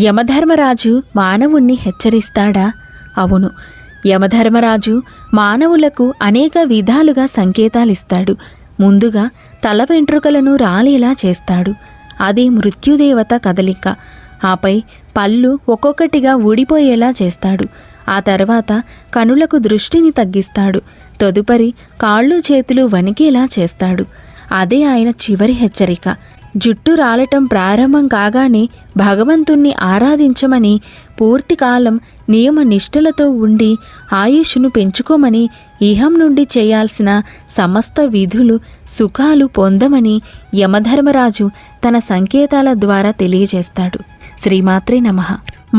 యమధర్మరాజు మానవుణ్ణి హెచ్చరిస్తాడా? అవును. యమధర్మరాజు మానవులకు అనేక విధాలుగా సంకేతాలిస్తాడు. ముందుగా తల వెంట్రుకలను రాలేలా చేస్తాడు. అది మృత్యుదేవత కదలిక. ఆపై పళ్ళు ఒక్కొక్కటిగా ఊడిపోయేలా చేస్తాడు. ఆ తర్వాత కనులకు దృష్టిని తగ్గిస్తాడు. తదుపరి కాళ్ళు చేతులు వణికేలా చేస్తాడు. అదే ఆయన చివరి హెచ్చరిక. జుట్టు రాలటం ప్రారంభం కాగానే భగవంతుణ్ణి ఆరాధించమని, పూర్తికాలం నియమ నిష్ఠలతో ఉండి ఆయుష్ను పెంచుకోమని, ఇహం నుండి చేయాల్సిన సమస్త విధులు సుఖాలు పొందమని యమధర్మరాజు తన సంకేతాల ద్వారా తెలియజేస్తాడు. శ్రీమాత్రే నమః.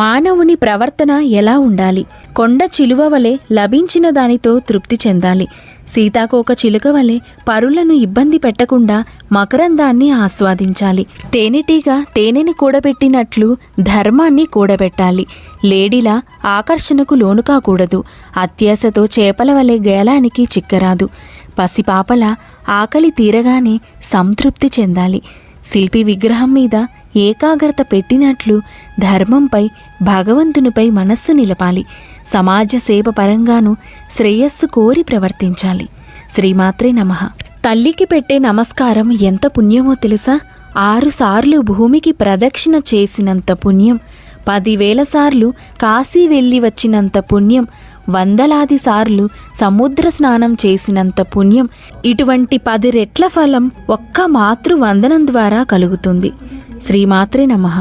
మానవుని ప్రవర్తన ఎలా ఉండాలి? కొండ చిలువ వలె లభించిన దానితో తృప్తి చెందాలి. సీతాకోక చిలుక వలె పరులను ఇబ్బంది పెట్టకుండా మకరందాన్ని ఆస్వాదించాలి. తేనెటీగ తేనెని కూడబెట్టినట్లు ధర్మాన్ని కూడబెట్టాలి. లేడిలా ఆకర్షణకు లోను కాకూడదు. అత్యాశతో చేపల వలె గేలానికి చిక్కరాదు. పసిపాపల ఆకలి తీరగానే సంతృప్తి చెందాలి. శిల్పి విగ్రహం మీద ఏకాగ్రత పెట్టినట్లు ధర్మంపై, భగవంతునిపై మనస్సు నిలపాలి. సమాజ సేవ పరంగాను శ్రేయస్సు కోరి ప్రవర్తించాలి. శ్రీమాత్రే నమః. తల్లికి పెట్టే నమస్కారం ఎంత పుణ్యమో తెలుసా? 6 సార్లు భూమికి ప్రదక్షిణ చేసినంత పుణ్యం, 10,000 సార్లు కాశీ వెళ్ళి వచ్చినంత పుణ్యం, 100,000 సార్లు సముద్ర స్నానం చేసినంత పుణ్యం. ఇటువంటి 10 రెట్ల ఫలం ఒక్క మాతృవందనం ద్వారా కలుగుతుంది. శ్రీమాత్రే నమః.